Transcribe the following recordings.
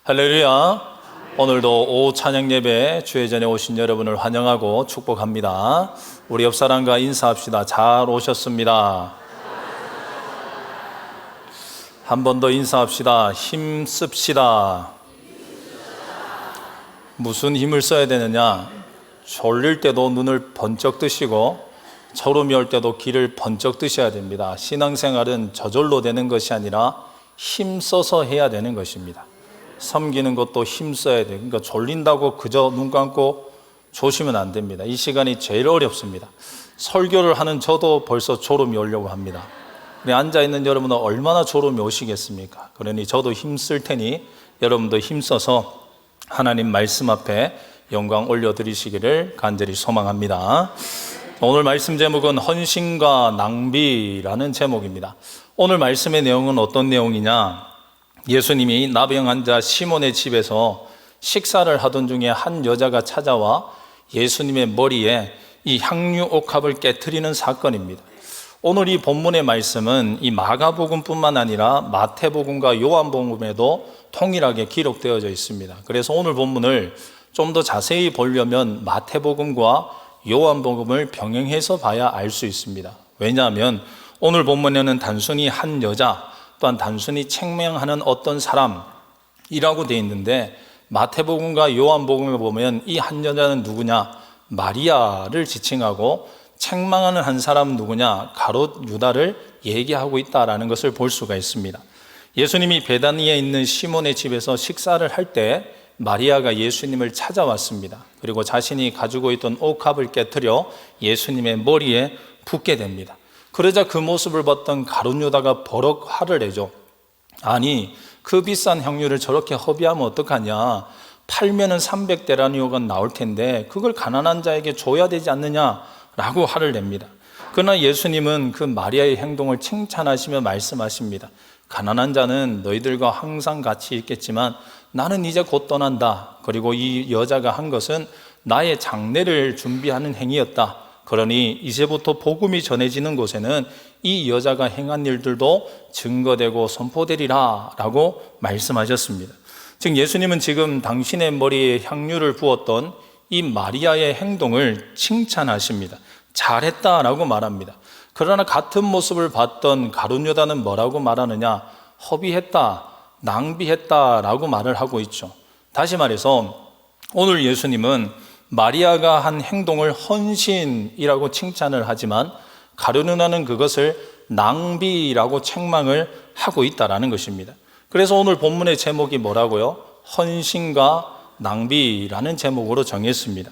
할렐루야. 오늘도 오후 찬양 예배 주의 전에 오신 여러분을 환영하고 축복합니다. 우리 옆 사람과 인사합시다. 잘 오셨습니다. 한 번 더 인사합시다. 힘씁시다. 무슨 힘을 써야 되느냐? 졸릴 때도 눈을 번쩍 뜨시고 졸음이 올 때도 귀를 번쩍 뜨셔야 됩니다. 신앙생활은 저절로 되는 것이 아니라 힘써서 해야 되는 것입니다. 섬기는 것도 힘써야 돼요. 그러니까 졸린다고 그저 눈 감고 조시면 안 됩니다. 이 시간이 제일 어렵습니다. 설교를 하는 저도 벌써 졸음이 오려고 합니다. 앉아있는 여러분은 얼마나 졸음이 오시겠습니까? 그러니 저도 힘쓸 테니 여러분도 힘써서 하나님 말씀 앞에 영광 올려드리시기를 간절히 소망합니다. 오늘 말씀 제목은 헌신과 낭비라는 제목입니다. 오늘 말씀의 내용은 어떤 내용이냐? 예수님이 나병 환자 시몬의 집에서 식사를 하던 중에 한 여자가 찾아와 예수님의 머리에 이 향유 옥합을 깨트리는 사건입니다. 오늘 이 본문의 말씀은 이 마가복음뿐만 아니라 마태복음과 요한복음에도 통일하게 기록되어져 있습니다. 그래서 오늘 본문을 좀 더 자세히 보려면 마태복음과 요한복음을 병행해서 봐야 알 수 있습니다. 왜냐하면 오늘 본문에는 단순히 한 여자 또한 단순히 책망하는 어떤 사람이라고 되어 있는데 마태복음과 요한복음에 보면 이 한 여자는 누구냐? 마리아를 지칭하고 책망하는 한 사람은 누구냐? 가롯 유다를 얘기하고 있다는 것을 볼 수가 있습니다. 예수님이 베다니에 있는 시몬의 집에서 식사를 할 때 마리아가 예수님을 찾아왔습니다. 그리고 자신이 가지고 있던 옥합을 깨트려 예수님의 머리에 붓게 됩니다. 그러자 그 모습을 봤던 가룟 유다가 버럭 화를 내죠. 아니, 그 비싼 향유를 저렇게 허비하면 어떡하냐? 팔면은 300데나리오가 나올 텐데 그걸 가난한 자에게 줘야 되지 않느냐라고 화를 냅니다. 그러나 예수님은 그 마리아의 행동을 칭찬하시며 말씀하십니다. 가난한 자는 너희들과 항상 같이 있겠지만 나는 이제 곧 떠난다. 그리고 이 여자가 한 것은 나의 장례를 준비하는 행위였다. 그러니 이제부터 복음이 전해지는 곳에는 이 여자가 행한 일들도 증거되고 선포되리라 라고 말씀하셨습니다. 즉 예수님은 지금 당신의 머리에 향유를 부었던 이 마리아의 행동을 칭찬하십니다. 잘했다라고 말합니다. 그러나 같은 모습을 봤던 가룟 유다는 뭐라고 말하느냐? 허비했다, 낭비했다라고 말을 하고 있죠. 다시 말해서 오늘 예수님은 마리아가 한 행동을 헌신이라고 칭찬을 하지만 가룟 유다는 그것을 낭비라고 책망을 하고 있다는 것입니다. 그래서 오늘 본문의 제목이 뭐라고요? 헌신과 낭비라는 제목으로 정했습니다.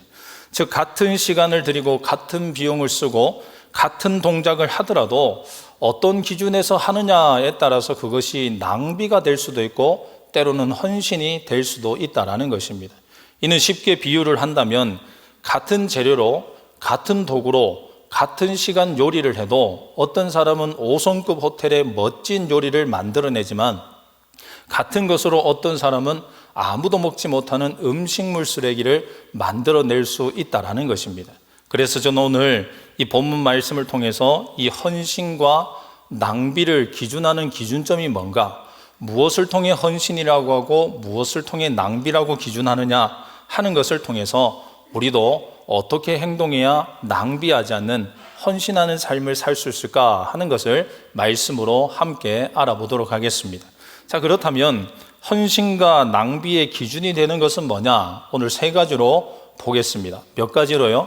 즉 같은 시간을 들이고 같은 비용을 쓰고 같은 동작을 하더라도 어떤 기준에서 하느냐에 따라서 그것이 낭비가 될 수도 있고 때로는 헌신이 될 수도 있다는 것입니다. 이는 쉽게 비유를 한다면 같은 재료로 같은 도구로 같은 시간 요리를 해도 어떤 사람은 5성급 호텔의 멋진 요리를 만들어내지만 같은 것으로 어떤 사람은 아무도 먹지 못하는 음식물 쓰레기를 만들어낼 수 있다는 것입니다. 그래서 저는 오늘 이 본문 말씀을 통해서 이 헌신과 낭비를 기준하는 기준점이 뭔가, 무엇을 통해 헌신이라고 하고 무엇을 통해 낭비라고 기준하느냐 하는 것을 통해서 우리도 어떻게 행동해야 낭비하지 않는 헌신하는 삶을 살 수 있을까 하는 것을 말씀으로 함께 알아보도록 하겠습니다. 자, 그렇다면 헌신과 낭비의 기준이 되는 것은 뭐냐? 오늘 세 가지로 보겠습니다. 몇 가지로요?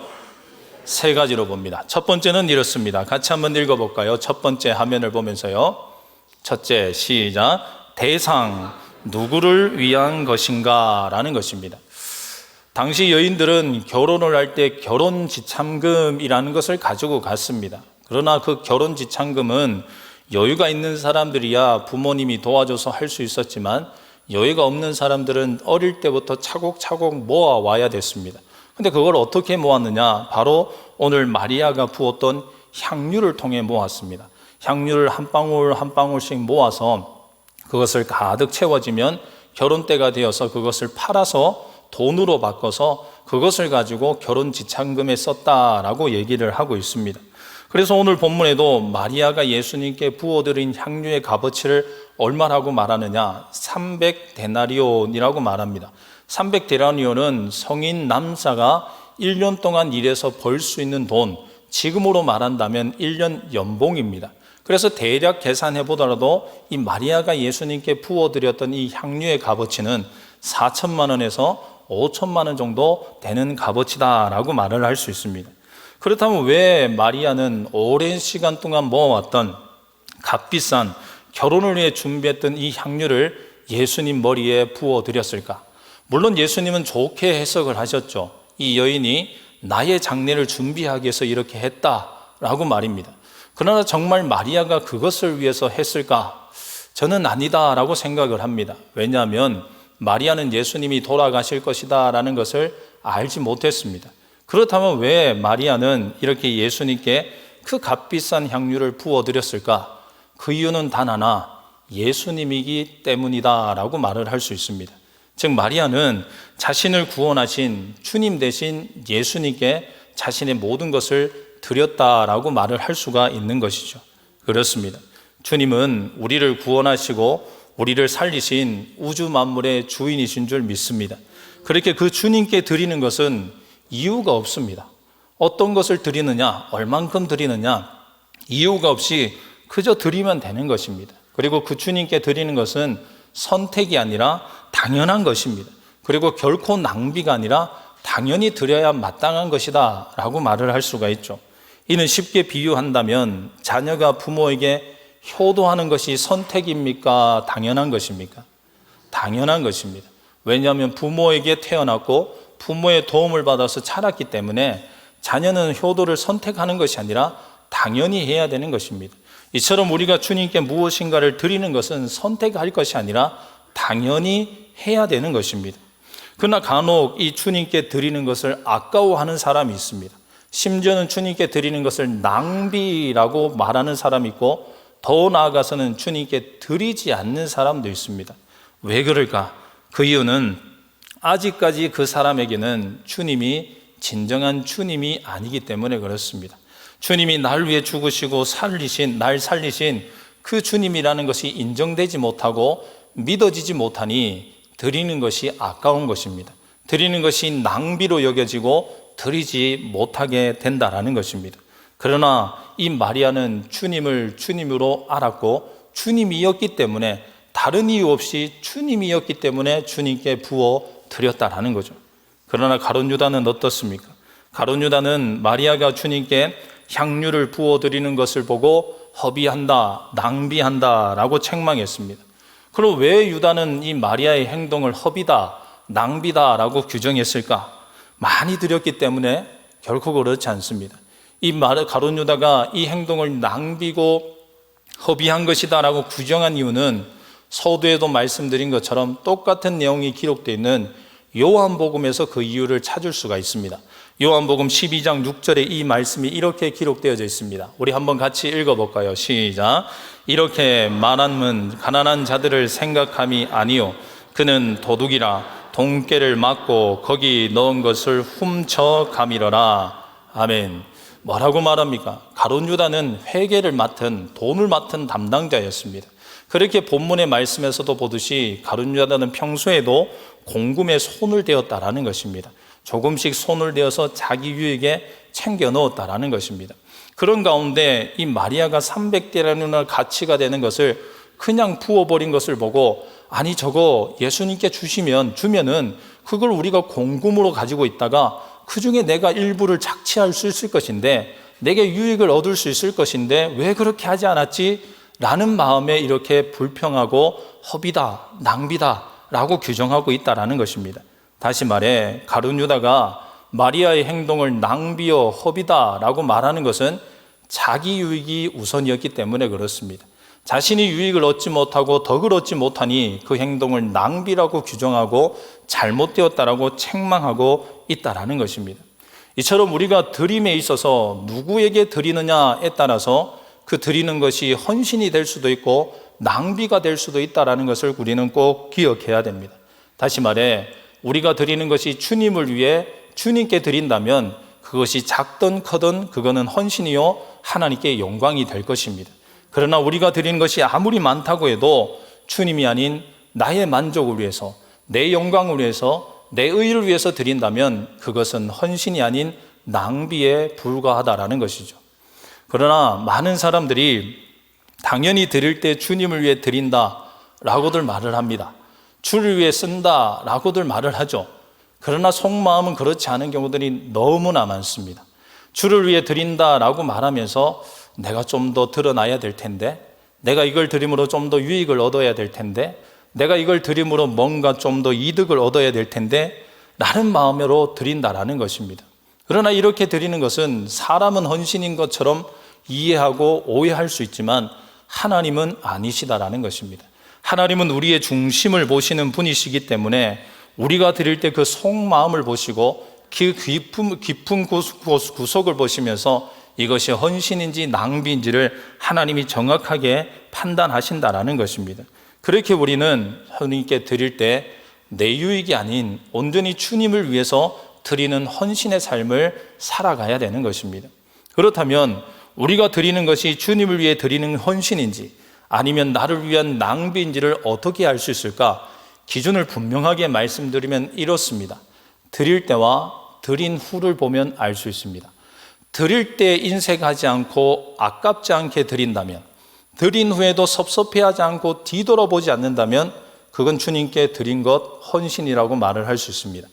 세 가지로 봅니다. 첫 번째는 이렇습니다. 같이 한번 읽어볼까요? 첫 번째 화면을 보면서요. 첫째, 시작. 대상, 누구를 위한 것인가? 라는 것입니다. 당시 여인들은 결혼을 할 때 결혼지참금이라는 것을 가지고 갔습니다. 그러나 그 결혼지참금은 여유가 있는 사람들이야 부모님이 도와줘서 할 수 있었지만 여유가 없는 사람들은 어릴 때부터 차곡차곡 모아와야 됐습니다. 근데 그걸 어떻게 모았느냐? 바로 오늘 마리아가 부었던 향유를 통해 모았습니다. 향유를 한 방울 한 방울씩 모아서 그것을 가득 채워지면 결혼 때가 되어서 그것을 팔아서 돈으로 바꿔서 그것을 가지고 결혼지참금에 썼다라고 얘기를 하고 있습니다. 그래서 오늘 본문에도 마리아가 예수님께 부어드린 향유의 값어치를 얼마라고 말하느냐? 300데나리온이라고 말합니다. 300데나리온은 성인 남자가 1년 동안 일해서 벌 수 있는 돈, 지금으로 말한다면 1년 연봉입니다. 그래서 대략 계산해 보더라도 이 마리아가 예수님께 부어드렸던 이 향유의 값어치는 4천만 원에서 5천만 원 정도 되는 값어치다라고 말을 할 수 있습니다. 그렇다면 왜 마리아는 오랜 시간 동안 모아왔던 값비싼 결혼을 위해 준비했던 이 향유를 예수님 머리에 부어드렸을까? 물론 예수님은 좋게 해석을 하셨죠. 이 여인이 나의 장례를 준비하기 위해서 이렇게 했다라고 말입니다. 그러나 정말 마리아가 그것을 위해서 했을까? 저는 아니다라고 생각을 합니다. 왜냐하면 마리아는 예수님이 돌아가실 것이다 라는 것을 알지 못했습니다. 그렇다면 왜 마리아는 이렇게 예수님께 그 값비싼 향유를 부어드렸을까? 그 이유는 단 하나, 예수님이기 때문이다 라고 말을 할 수 있습니다. 즉 마리아는 자신을 구원하신 주님 대신 예수님께 자신의 모든 것을 드렸다라고 말을 할 수가 있는 것이죠. 그렇습니다. 주님은 우리를 구원하시고 우리를 살리신 우주 만물의 주인이신 줄 믿습니다. 그렇게 그 주님께 드리는 것은 이유가 없습니다. 어떤 것을 드리느냐, 얼만큼 드리느냐, 이유가 없이 그저 드리면 되는 것입니다. 그리고 그 주님께 드리는 것은 선택이 아니라 당연한 것입니다. 그리고 결코 낭비가 아니라 당연히 드려야 마땅한 것이다 라고 말을 할 수가 있죠. 이는 쉽게 비유한다면 자녀가 부모에게 효도하는 것이 선택입니까? 당연한 것입니까? 당연한 것입니다. 왜냐하면 부모에게 태어났고 부모의 도움을 받아서 자랐기 때문에 자녀는 효도를 선택하는 것이 아니라 당연히 해야 되는 것입니다. 이처럼 우리가 주님께 무엇인가를 드리는 것은 선택할 것이 아니라 당연히 해야 되는 것입니다. 그러나 간혹 이 주님께 드리는 것을 아까워하는 사람이 있습니다. 심지어는 주님께 드리는 것을 낭비라고 말하는 사람이 있고 더 나아가서는 주님께 드리지 않는 사람도 있습니다. 왜 그럴까? 그 이유는 아직까지 그 사람에게는 주님이 진정한 주님이 아니기 때문에 그렇습니다. 주님이 날 위해 죽으시고 날 살리신 그 주님이라는 것이 인정되지 못하고 믿어지지 못하니 드리는 것이 아까운 것입니다. 드리는 것이 낭비로 여겨지고 드리지 못하게 된다라는 것입니다. 그러나 이 마리아는 주님을 주님으로 알았고 주님이었기 때문에 다른 이유 없이 주님이었기 때문에 주님께 부어 드렸다라는 거죠. 그러나 가룟 유다는 어떻습니까? 가룟 유다는 마리아가 주님께 향유를 부어 드리는 것을 보고 허비한다, 낭비한다 라고 책망했습니다. 그럼 왜 유다는 이 마리아의 행동을 허비다, 낭비다 라고 규정했을까? 많이 드렸기 때문에 결코 그렇지 않습니다. 이 가룟 유다가 이 행동을 낭비고 허비한 것이다 라고 규정한 이유는 서두에도 말씀드린 것처럼 똑같은 내용이 기록되어 있는 요한복음에서 그 이유를 찾을 수가 있습니다. 요한복음 12장 6절에 이 말씀이 이렇게 기록되어져 있습니다. 우리 한번 같이 읽어볼까요? 시작. 이렇게 말함은 가난한 자들을 생각함이 아니요 그는 도둑이라 돈깨를 맞고 거기 넣은 것을 훔쳐가미러라. 아멘. 뭐라고 말합니까? 가룟 유다는 회계를 맡은, 돈을 맡은 담당자였습니다. 그렇게 본문의 말씀에서도 보듯이 가룟 유다는 평소에도 공금에 손을 대었다라는 것입니다. 조금씩 손을 대어서 자기 유익에 챙겨 넣었다라는 것입니다. 그런 가운데 이 마리아가 300데나리온의 가치가 되는 것을 그냥 부어버린 것을 보고 아니 저거 예수님께 주면은 그걸 우리가 공금으로 가지고 있다가 그 중에 내가 일부를 착취할 수 있을 것인데 내게 유익을 얻을 수 있을 것인데 왜 그렇게 하지 않았지? 라는 마음에 이렇게 불평하고 허비다, 낭비다 라고 규정하고 있다라는 것입니다. 다시 말해 가룟 유다가 마리아의 행동을 낭비요 허비다 라고 말하는 것은 자기 유익이 우선이었기 때문에 그렇습니다. 자신이 유익을 얻지 못하고 덕을 얻지 못하니 그 행동을 낭비라고 규정하고 잘못되었다라고 책망하고 있다라는 것입니다. 이처럼 우리가 드림에 있어서 누구에게 드리느냐에 따라서 그 드리는 것이 헌신이 될 수도 있고 낭비가 될 수도 있다라는 것을 우리는 꼭 기억해야 됩니다. 다시 말해 우리가 드리는 것이 주님을 위해 주님께 드린다면 그것이 작든 크든 그거는 헌신이요 하나님께 영광이 될 것입니다. 그러나 우리가 드리는 것이 아무리 많다고 해도 주님이 아닌 나의 만족을 위해서, 내 영광을 위해서, 내 의를 위해서 드린다면 그것은 헌신이 아닌 낭비에 불과하다라는 것이죠. 그러나 많은 사람들이 당연히 드릴 때 주님을 위해 드린다라고들 말을 합니다. 주를 위해 쓴다라고들 말을 하죠. 그러나 속마음은 그렇지 않은 경우들이 너무나 많습니다. 주를 위해 드린다라고 말하면서 내가 좀 더 드러나야 될 텐데, 내가 이걸 드림으로 좀 더 유익을 얻어야 될 텐데, 내가 이걸 드림으로 뭔가 좀 더 이득을 얻어야 될 텐데 라는 마음으로 드린다라는 것입니다. 그러나 이렇게 드리는 것은 사람은 헌신인 것처럼 이해하고 오해할 수 있지만 하나님은 아니시다라는 것입니다. 하나님은 우리의 중심을 보시는 분이시기 때문에 우리가 드릴 때 그 속마음을 보시고 그 깊은 구석을 보시면서 이것이 헌신인지 낭비인지를 하나님이 정확하게 판단하신다라는 것입니다. 그렇게 우리는 하나님께 드릴 때 내 유익이 아닌 온전히 주님을 위해서 드리는 헌신의 삶을 살아가야 되는 것입니다. 그렇다면 우리가 드리는 것이 주님을 위해 드리는 헌신인지 아니면 나를 위한 낭비인지를 어떻게 알 수 있을까? 기준을 분명하게 말씀드리면 이렇습니다. 드릴 때와 드린 후를 보면 알 수 있습니다. 드릴 때 인색하지 않고 아깝지 않게 드린다면, 드린 후에도 섭섭해하지 않고 뒤돌아보지 않는다면 그건 주님께 드린 것 헌신이라고 말을 할 수 있습니다.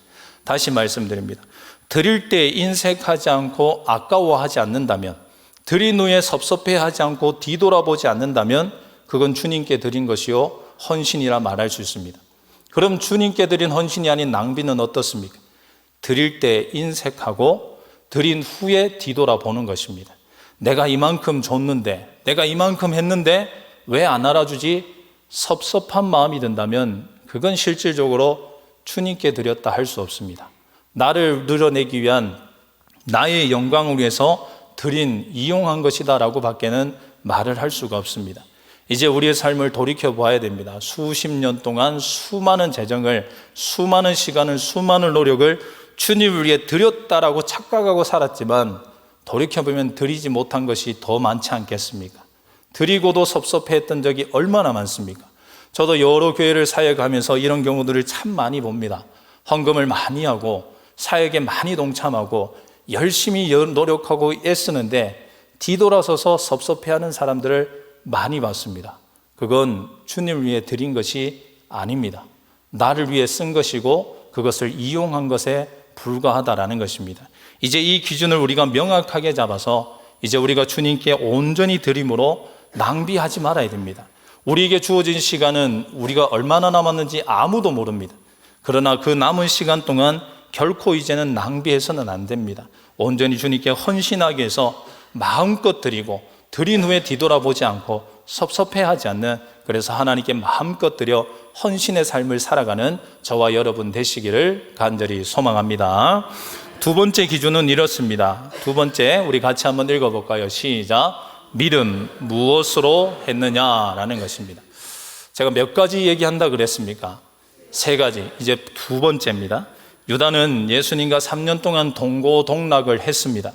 다시 말씀드립니다. 드릴 때 인색하지 않고 아까워하지 않는다면, 드린 후에 섭섭해하지 않고 뒤돌아보지 않는다면 그건 주님께 드린 것이요 헌신이라 말할 수 있습니다. 그럼 주님께 드린 헌신이 아닌 낭비는 어떻습니까? 드릴 때 인색하고 드린 후에 뒤돌아보는 것입니다. 내가 이만큼 줬는데, 내가 이만큼 했는데 왜 안 알아주지? 섭섭한 마음이 든다면 그건 실질적으로 주님께 드렸다 할 수 없습니다. 나를 늘어내기 위한 나의 영광을 위해서 드린, 이용한 것이다 라고 밖에는 말을 할 수가 없습니다. 이제 우리의 삶을 돌이켜 보아야 됩니다. 수십 년 동안 수많은 재정을, 수많은 시간을, 수많은 노력을 주님을 위해 드렸다라고 착각하고 살았지만 돌이켜보면 드리지 못한 것이 더 많지 않겠습니까? 드리고도 섭섭해했던 적이 얼마나 많습니까? 저도 여러 교회를 사역하면서 이런 경우들을 참 많이 봅니다. 헌금을 많이 하고 사역에 많이 동참하고 열심히 노력하고 애쓰는데 뒤돌아서서 섭섭해하는 사람들을 많이 봤습니다. 그건 주님을 위해 드린 것이 아닙니다. 나를 위해 쓴 것이고 그것을 이용한 것에 불과하다라는 것입니다. 이제 이 기준을 우리가 명확하게 잡아서 이제 우리가 주님께 온전히 드림으로 낭비하지 말아야 됩니다. 우리에게 주어진 시간은 우리가 얼마나 남았는지 아무도 모릅니다. 그러나 그 남은 시간 동안 결코 이제는 낭비해서는 안 됩니다. 온전히 주님께 헌신하기 위해서 마음껏 드리고 드린 후에 뒤돌아보지 않고 섭섭해하지 않는, 그래서 하나님께 마음껏 드려 헌신의 삶을 살아가는 저와 여러분 되시기를 간절히 소망합니다. 두 번째 기준은 이렇습니다. 두 번째 우리 같이 한번 읽어볼까요? 시작. 믿음 무엇으로 했느냐라는 것입니다. 제가 몇 가지 얘기한다 그랬습니까? 세 가지. 이제 두 번째입니다. 유다는 예수님과 3년 동안 동고동락을 했습니다.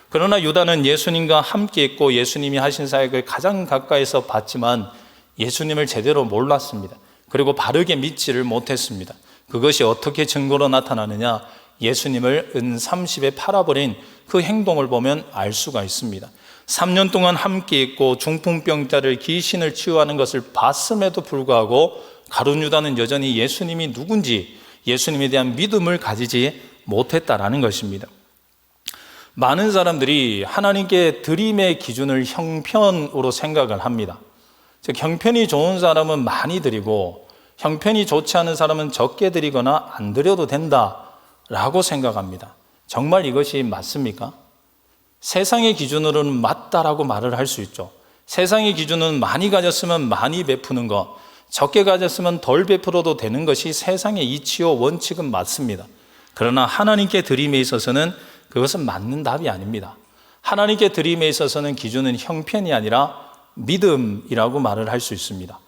그러나 유다는 예수님과 함께 있고 예수님이 하신 사역을 가장 가까이서 봤지만 예수님을 제대로 몰랐습니다. 그리고 바르게 믿지를 못했습니다. 그것이 어떻게 증거로 나타나느냐? 예수님을 은30에 팔아버린 그 행동을 보면 알 수가 있습니다. 3년 동안 함께 있고 중풍병자를, 귀신을 치유하는 것을 봤음에도 불구하고 가룟 유다는 여전히 예수님이 누군지, 예수님에 대한 믿음을 가지지 못했다라는 것입니다. 많은 사람들이 하나님께 드림의 기준을 형편으로 생각을 합니다. 즉, 형편이 좋은 사람은 많이 드리고 형편이 좋지 않은 사람은 적게 드리거나 안 드려도 된다라고 생각합니다. 정말 이것이 맞습니까? 세상의 기준으로는 맞다라고 말을 할 수 있죠. 세상의 기준은 많이 가졌으면 많이 베푸는 것, 적게 가졌으면 덜 베풀어도 되는 것이 세상의 이치요 원칙은 맞습니다. 그러나 하나님께 드림에 있어서는 그것은 맞는 답이 아닙니다. 하나님께 드림에 있어서는 기준은 형편이 아니라 믿음이라고 말을 할 수 있습니다.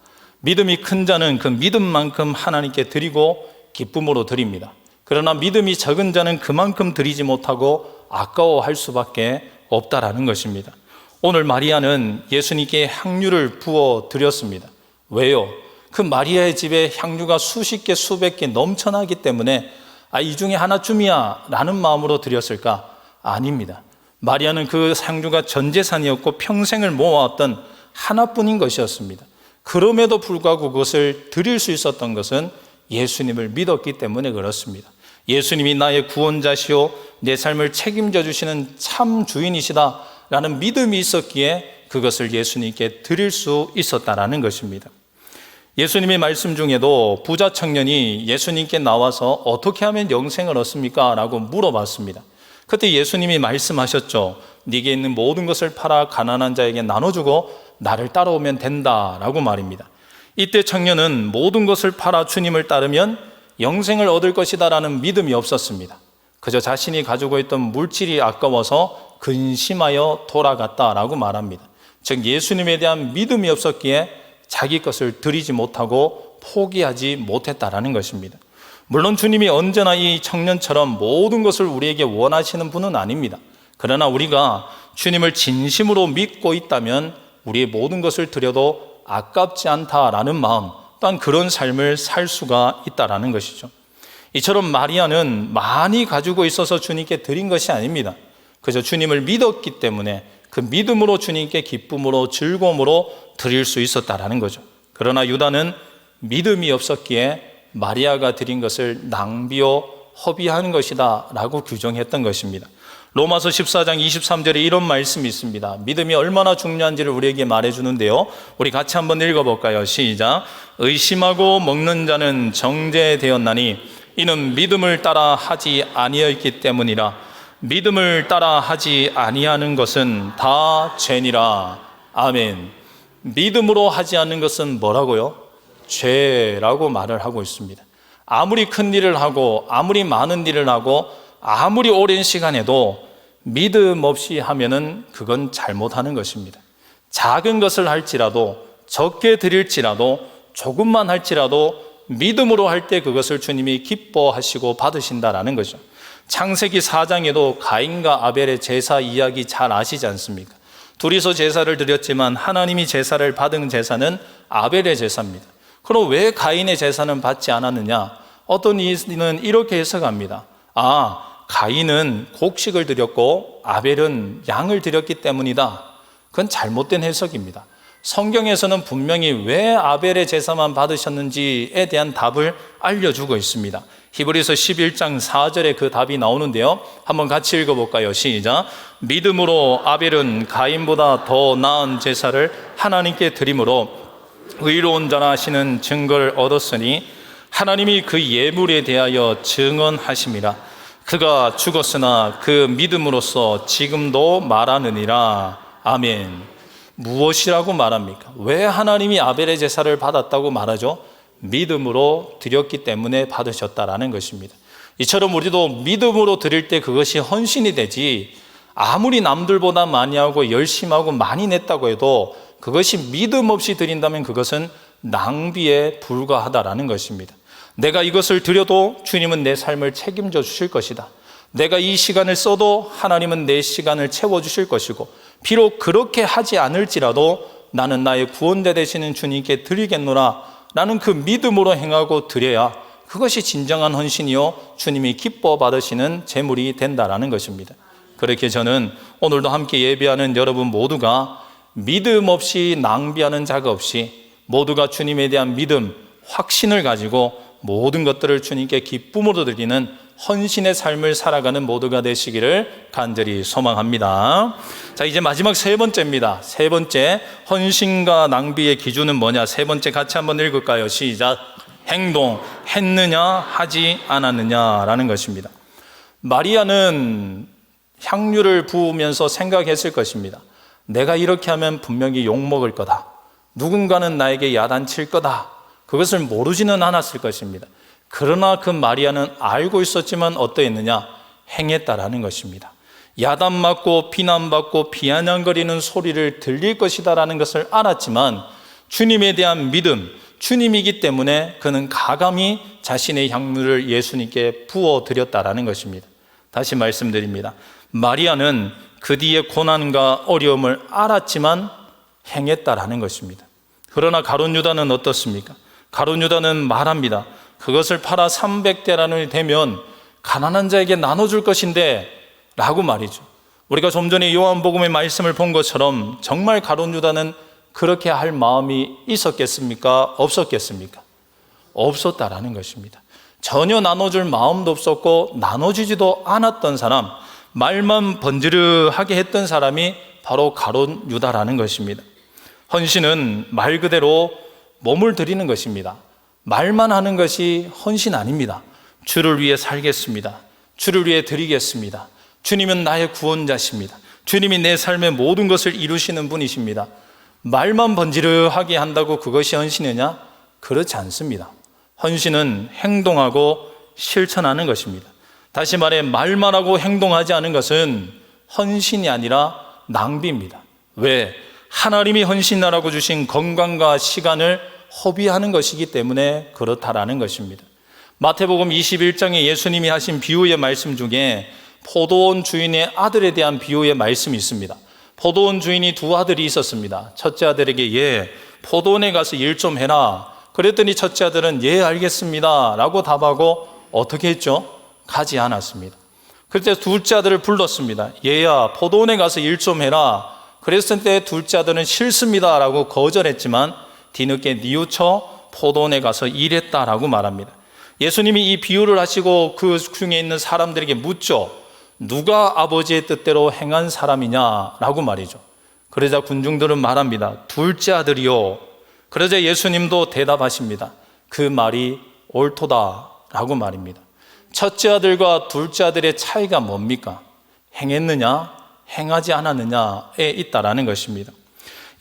믿음이 큰 자는 그 믿음만큼 하나님께 드리고 기쁨으로 드립니다. 그러나 믿음이 적은 자는 그만큼 드리지 못하고 아까워할 수밖에 없다라는 것입니다. 오늘 마리아는 예수님께 향유를 부어 드렸습니다. 왜요? 그 마리아의 집에 향유가 수십 개, 수백 개 넘쳐나기 때문에 이 중에 하나쯤이야 라는 마음으로 드렸을까? 아닙니다. 마리아는 그 향유가 전 재산이었고 평생을 모아왔던 하나뿐인 것이었습니다. 그럼에도 불구하고 그것을 드릴 수 있었던 것은 예수님을 믿었기 때문에 그렇습니다. 예수님이 나의 구원자시오 내 삶을 책임져 주시는 참 주인이시다 라는 믿음이 있었기에 그것을 예수님께 드릴 수 있었다라는 것입니다. 예수님의 말씀 중에도 부자 청년이 예수님께 나와서 어떻게 하면 영생을 얻습니까? 라고 물어봤습니다. 그때 예수님이 말씀하셨죠. 네게 있는 모든 것을 팔아 가난한 자에게 나눠주고 나를 따라오면 된다라고 말입니다. 이때 청년은 모든 것을 팔아 주님을 따르면 영생을 얻을 것이다 라는 믿음이 없었습니다. 그저 자신이 가지고 있던 물질이 아까워서 근심하여 돌아갔다라고 말합니다. 즉 예수님에 대한 믿음이 없었기에 자기 것을 드리지 못하고 포기하지 못했다라는 것입니다. 물론 주님이 언제나 이 청년처럼 모든 것을 우리에게 원하시는 분은 아닙니다. 그러나 우리가 주님을 진심으로 믿고 있다면 우리의 모든 것을 드려도 아깝지 않다라는 마음, 또한 그런 삶을 살 수가 있다라는 것이죠. 이처럼 마리아는 많이 가지고 있어서 주님께 드린 것이 아닙니다. 그저 주님을 믿었기 때문에 그 믿음으로 주님께 기쁨으로 즐거움으로 드릴 수 있었다라는 거죠. 그러나 유다는 믿음이 없었기에 마리아가 드린 것을 낭비요 허비하는 것이다 라고 규정했던 것입니다. 로마서 14장 23절에 이런 말씀이 있습니다. 믿음이 얼마나 중요한지를 우리에게 말해주는데요. 우리 같이 한번 읽어볼까요? 시작. 의심하고 먹는 자는 정죄되었나니 이는 믿음을 따라 하지 아니하였기 때문이라. 믿음을 따라 하지 아니하는 것은 다 죄니라. 아멘. 믿음으로 하지 않는 것은 뭐라고요? 죄라고 말을 하고 있습니다. 아무리 큰 일을 하고 아무리 많은 일을 하고 아무리 오랜 시간에도 믿음 없이 하면은 그건 잘못하는 것입니다. 작은 것을 할지라도 적게 드릴지라도 조금만 할지라도 믿음으로 할 때 그것을 주님이 기뻐하시고 받으신다라는 거죠. 창세기 4장에도 가인과 아벨의 제사 이야기 잘 아시지 않습니까? 둘이서 제사를 드렸지만 하나님이 제사를 받은 제사는 아벨의 제사입니다. 그럼 왜 가인의 제사는 받지 않았느냐? 어떤 이는 이렇게 해석합니다. 가인은 곡식을 드렸고 아벨은 양을 드렸기 때문이다. 그건 잘못된 해석입니다. 성경에서는 분명히 왜 아벨의 제사만 받으셨는지에 대한 답을 알려주고 있습니다. 히브리서 11장 4절에 그 답이 나오는데요. 한번 같이 읽어볼까요? 시작. 믿음으로 아벨은 가인보다 더 나은 제사를 하나님께 드림으로 의로운 자라 하시는 증거를 얻었으니 하나님이 그 예물에 대하여 증언하심이라. 그가 죽었으나 그 믿음으로써 지금도 말하느니라. 아멘. 무엇이라고 말합니까? 왜 하나님이 아벨의 제사를 받았다고 말하죠? 믿음으로 드렸기 때문에 받으셨다라는 것입니다. 이처럼 우리도 믿음으로 드릴 때 그것이 헌신이 되지, 아무리 남들보다 많이 하고 열심히 하고 많이 냈다고 해도 그것이 믿음 없이 드린다면 그것은 낭비에 불과하다라는 것입니다. 내가 이것을 드려도 주님은 내 삶을 책임져 주실 것이다. 내가 이 시간을 써도 하나님은 내 시간을 채워주실 것이고, 비록 그렇게 하지 않을지라도 나는 나의 구원자 되시는 주님께 드리겠노라 라는 그 믿음으로 행하고 드려야 그것이 진정한 헌신이요 주님이 기뻐 받으시는 제물이 된다라는 것입니다. 그렇게 저는 오늘도 함께 예배하는 여러분 모두가 믿음 없이 낭비하는 자가 없이 모두가 주님에 대한 믿음, 확신을 가지고 모든 것들을 주님께 기쁨으로 드리는 헌신의 삶을 살아가는 모두가 되시기를 간절히 소망합니다. 자, 이제 마지막 세 번째입니다. 세 번째, 헌신과 낭비의 기준은 뭐냐? 세 번째 같이 한번 읽을까요? 시작. 행동, 했느냐 하지 않았느냐라는 것입니다. 마리아는 향유를 부으면서 생각했을 것입니다. 내가 이렇게 하면 분명히 욕먹을 거다. 누군가는 나에게 야단칠 거다. 그것을 모르지는 않았을 것입니다. 그러나 그 마리아는 알고 있었지만 어떠했느냐? 행했다라는 것입니다. 야단맞고 비난받고 비아냥거리는 소리를 들릴 것이다라는 것을 알았지만 주님에 대한 믿음, 주님이기 때문에 그는 가감히 자신의 향유를 예수님께 부어드렸다라는 것입니다. 다시 말씀드립니다. 마리아는 그 뒤에 고난과 어려움을 알았지만 행했다라는 것입니다. 그러나 가룟 유다는 어떻습니까? 가룟 유다는 말합니다. 그것을 팔아 300데나리온이 되면 가난한 자에게 나눠줄 것인데 라고 말이죠. 우리가 좀 전에 요한복음의 말씀을 본 것처럼 정말 가룟 유다는 그렇게 할 마음이 있었겠습니까? 없었겠습니까? 없었다라는 것입니다. 전혀 나눠줄 마음도 없었고 나눠주지도 않았던 사람, 말만 번지르하게 했던 사람이 바로 가룟 유다라는 것입니다. 헌신은 말 그대로 몸을 드리는 것입니다. 말만 하는 것이 헌신 아닙니다. 주를 위해 살겠습니다. 주를 위해 드리겠습니다. 주님은 나의 구원자십니다. 주님이 내 삶의 모든 것을 이루시는 분이십니다. 말만 번지르하게 한다고 그것이 헌신이냐? 그렇지 않습니다. 헌신은 행동하고 실천하는 것입니다. 다시 말해 말만 하고 행동하지 않은 것은 헌신이 아니라 낭비입니다. 왜? 하나님이 헌신하라고 주신 건강과 시간을 허비하는 것이기 때문에 그렇다라는 것입니다. 마태복음 21장에 예수님이 하신 비유의 말씀 중에 포도원 주인의 아들에 대한 비유의 말씀이 있습니다. 포도원 주인이 두 아들이 있었습니다. 첫째 아들에게 포도원에 가서 일 좀 해라. 그랬더니 첫째 아들은 알겠습니다 라고 답하고 어떻게 했죠? 가지 않았습니다. 그때 둘째 아들을 불렀습니다. 얘야, 포도원에 가서 일 좀 해라. 그랬을 때 둘째 아들은 싫습니다 라고 거절했지만 뒤늦게 뉘우쳐 포도원에 가서 일했다라고 말합니다. 예수님이 이 비유를 하시고 그 중에 있는 사람들에게 묻죠. 누가 아버지의 뜻대로 행한 사람이냐라고 말이죠. 그러자 군중들은 말합니다. 둘째 아들이요. 그러자 예수님도 대답하십니다. 그 말이 옳도다라고 말입니다. 첫째 아들과 둘째 아들의 차이가 뭡니까? 행했느냐, 행하지 않았느냐에 있다라는 것입니다.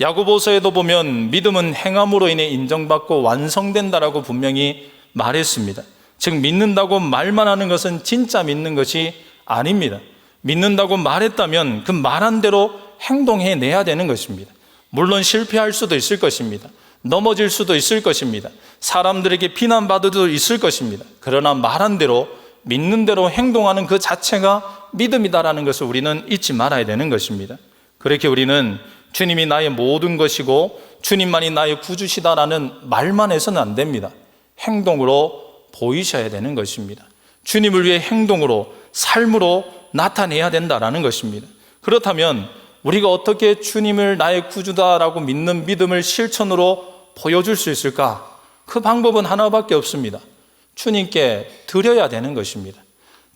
야고보서에도 보면 믿음은 행함으로 인해 인정받고 완성된다라고 분명히 말했습니다. 즉 믿는다고 말만 하는 것은 진짜 믿는 것이 아닙니다. 믿는다고 말했다면 그 말한 대로 행동해내야 되는 것입니다. 물론 실패할 수도 있을 것입니다. 넘어질 수도 있을 것입니다. 사람들에게 비난받을 수도 있을 것입니다. 그러나 말한 대로 믿는 대로 행동하는 그 자체가 믿음이다라는 것을 우리는 잊지 말아야 되는 것입니다. 그렇게 우리는 주님이 나의 모든 것이고 주님만이 나의 구주시다라는 말만 해서는 안 됩니다. 행동으로 보이셔야 되는 것입니다. 주님을 위해 행동으로, 삶으로 나타내야 된다라는 것입니다. 그렇다면 우리가 어떻게 주님을 나의 구주다라고 믿는 믿음을 실천으로 보여줄 수 있을까? 그 방법은 하나밖에 없습니다. 주님께 드려야 되는 것입니다.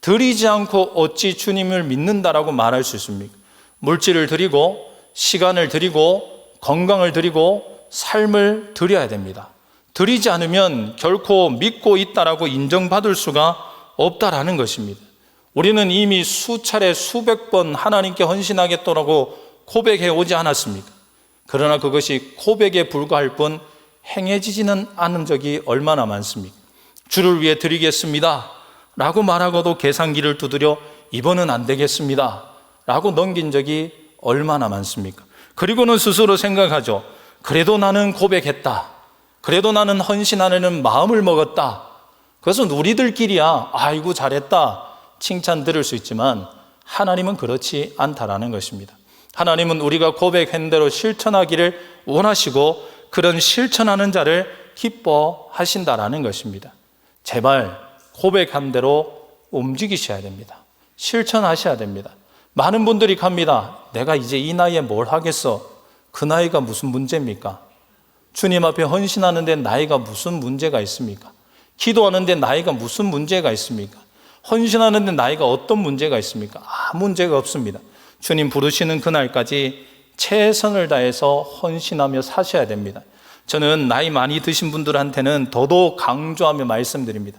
드리지 않고 어찌 주님을 믿는다라고 말할 수 있습니까? 물질을 드리고 시간을 드리고 건강을 드리고 삶을 드려야 됩니다. 드리지 않으면 결코 믿고 있다라고 인정받을 수가 없다라는 것입니다. 우리는 이미 수차례 수백 번 하나님께 헌신하겠다라고 고백해 오지 않았습니까? 그러나 그것이 고백에 불과할 뿐 행해지지는 않은 적이 얼마나 많습니까? 주를 위해 드리겠습니다 라고 말하고도 계산기를 두드려 이번은 안 되겠습니다 라고 넘긴 적이 얼마나 많습니까? 그리고는 스스로 생각하죠. 그래도 나는 고백했다. 그래도 나는 헌신하려는 마음을 먹었다. 그것은 우리들끼리야 아이고 잘했다 칭찬 들을 수 있지만 하나님은 그렇지 않다라는 것입니다. 하나님은 우리가 고백한 대로 실천하기를 원하시고 그런 실천하는 자를 기뻐하신다라는 것입니다. 제발 고백한 대로 움직이셔야 됩니다. 실천하셔야 됩니다. 많은 분들이 갑니다. 내가 이제 이 나이에 뭘 하겠어? 그 나이가 무슨 문제입니까? 주님 앞에 헌신하는데 나이가 무슨 문제가 있습니까? 기도하는데 나이가 무슨 문제가 있습니까? 헌신하는데 나이가 어떤 문제가 있습니까? 아무 문제가 없습니다. 주님 부르시는 그날까지 최선을 다해서 헌신하며 사셔야 됩니다. 저는 나이 많이 드신 분들한테는 더더욱 강조하며 말씀드립니다.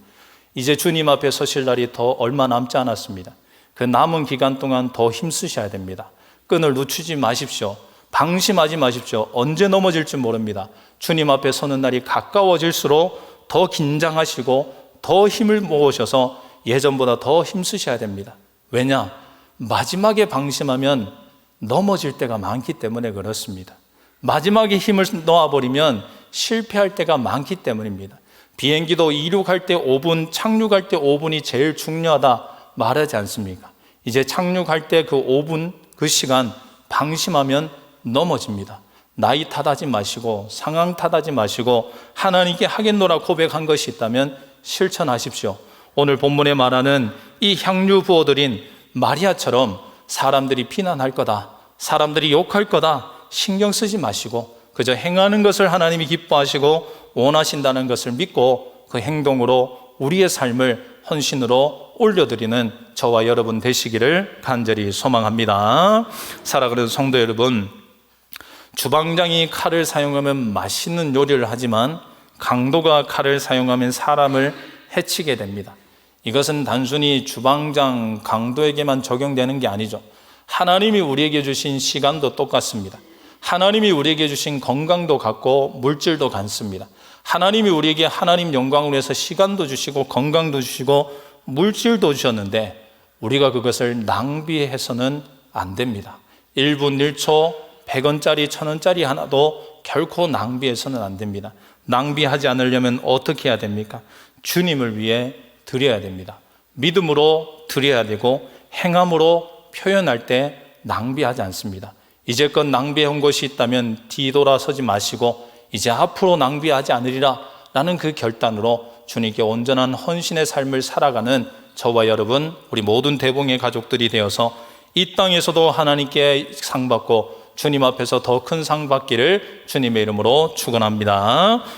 이제 주님 앞에 서실 날이 더 얼마 남지 않았습니다. 그 남은 기간 동안 더 힘쓰셔야 됩니다. 끈을 늦추지 마십시오. 방심하지 마십시오. 언제 넘어질지 모릅니다. 주님 앞에 서는 날이 가까워질수록 더 긴장하시고 더 힘을 모으셔서 예전보다 더 힘쓰셔야 됩니다. 왜냐? 마지막에 방심하면 넘어질 때가 많기 때문에 그렇습니다. 마지막에 힘을 놓아버리면 실패할 때가 많기 때문입니다. 비행기도 이륙할 때 5분, 착륙할 때 5분이 제일 중요하다 말하지 않습니까? 이제 착륙할 때 그 5분, 그 시간 방심하면 넘어집니다. 나이 탓하지 마시고 상황 탓하지 마시고 하나님께 하겠노라 고백한 것이 있다면 실천하십시오. 오늘 본문에 말하는 이 향유 부어드린 마리아처럼 사람들이 비난할 거다, 사람들이 욕할 거다 신경 쓰지 마시고 그저 행하는 것을 하나님이 기뻐하시고 원하신다는 것을 믿고 그 행동으로 우리의 삶을 헌신으로 올려드리는 저와 여러분 되시기를 간절히 소망합니다. 사랑하는 성도 여러분, 주방장이 칼을 사용하면 맛있는 요리를 하지만 강도가 칼을 사용하면 사람을 해치게 됩니다. 이것은 단순히 주방장 강도에게만 적용되는 게 아니죠. 하나님이 우리에게 주신 시간도 똑같습니다. 하나님이 우리에게 주신 건강도 같고 물질도 같습니다. 하나님이 우리에게 하나님 영광을 위해서 시간도 주시고 건강도 주시고 물질도 주셨는데 우리가 그것을 낭비해서는 안 됩니다. 1분 1초 100원짜리 1000원짜리 하나도 결코 낭비해서는 안 됩니다. 낭비하지 않으려면 어떻게 해야 됩니까? 주님을 위해 드려야 됩니다. 믿음으로 드려야 되고 행함으로 표현할 때 낭비하지 않습니다. 이제껏 낭비해온 것이 있다면 뒤돌아서지 마시고 이제 앞으로 낭비하지 않으리라 라는 그 결단으로 주님께 온전한 헌신의 삶을 살아가는 저와 여러분, 우리 모든 대봉의 가족들이 되어서 이 땅에서도 하나님께 상 받고 주님 앞에서 더 큰 상 받기를 주님의 이름으로 축원합니다.